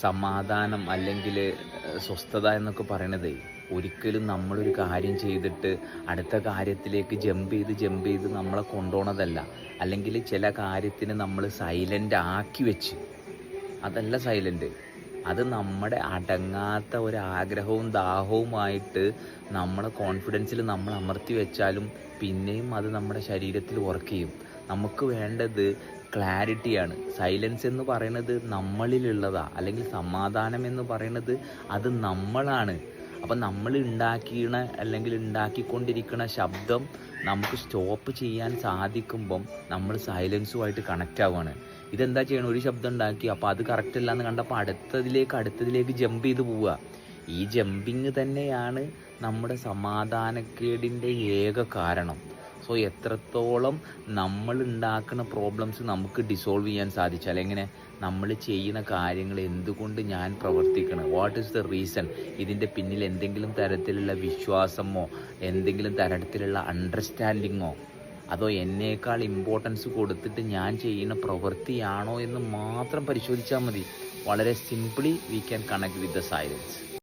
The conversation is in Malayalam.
സമാധാനം അല്ലെങ്കിൽ സ്വസ്ഥത എന്നൊക്കെ പറയണതേ ഒരിക്കലും നമ്മളൊരു കാര്യം ചെയ്തിട്ട് അടുത്ത കാര്യത്തിലേക്ക് ജമ്പ് ചെയ്ത് നമ്മളെ കൊണ്ടുപോകണതല്ല. അല്ലെങ്കിൽ ചില കാര്യത്തിന് നമ്മൾ സൈലൻ്റ് ആക്കി വെച്ച്, അതല്ല സൈലൻ്റ്. അത് നമ്മുടെ അടങ്ങാത്ത ഒരു ആഗ്രഹവും ദാഹവുമായിട്ട് നമ്മളെ കോൺഫിഡൻസിൽ നമ്മൾ അമർത്തി വെച്ചാലും പിന്നെയും അത് നമ്മുടെ ശരീരത്തിൽ വർക്ക് ചെയ്യും. നമുക്ക് വേണ്ടത് ക്ലാരിറ്റിയാണ്. സൈലൻസ് എന്ന് പറയുന്നത് നമ്മളിലുള്ളതാണ്, അല്ലെങ്കിൽ സമാധാനം എന്ന് പറയുന്നത് അത് നമ്മളാണ്. അപ്പം നമ്മൾ അല്ലെങ്കിൽ ഉണ്ടാക്കിക്കൊണ്ടിരിക്കുന്ന ശബ്ദം നമുക്ക് സ്റ്റോപ്പ് ചെയ്യാൻ സാധിക്കുമ്പം നമ്മൾ സൈലൻസുമായിട്ട് കണക്റ്റ് ആവുകയാണ്. ഇതെന്താ ചെയ്യണം? ഒരു ശബ്ദം ഉണ്ടാക്കി, അപ്പോൾ അത് കറക്റ്റ് അല്ല എന്ന് കണ്ടപ്പോൾ അടുത്തതിലേക്ക് ജമ്പ് ചെയ്ത് പോവുക. ഈ ജമ്പിങ് തന്നെയാണ് നമ്മുടെ സമാധാനക്കേടിൻ്റെ ഏക കാരണം. സോ എത്രത്തോളം നമ്മൾ ഉണ്ടാക്കുന്ന പ്രോബ്ലംസ് നമുക്ക് ഡിസോൾവ് ചെയ്യാൻ സാധിച്ചാൽ, എങ്ങനെ നമ്മൾ ചെയ്യുന്ന കാര്യങ്ങൾ എന്തുകൊണ്ട് ഞാൻ പ്രവർത്തിക്കണം, വാട്ട് ഈസ് ദ റീസൺ, ഇതിൻ്റെ പിന്നിൽ എന്തെങ്കിലും തരത്തിലുള്ള വിശ്വാസമോ എന്തെങ്കിലും തരത്തിലുള്ള അണ്ടർസ്റ്റാൻഡിങ്ങോ അതോ എന്നേക്കാൾ ഇമ്പോർട്ടൻസ് കൊടുത്തിട്ട് ഞാൻ ചെയ്യുന്ന പ്രവൃത്തിയാണോ എന്ന് മാത്രം പരിശോധിച്ചാൽ മതി. വളരെ simply we can connect with the silence.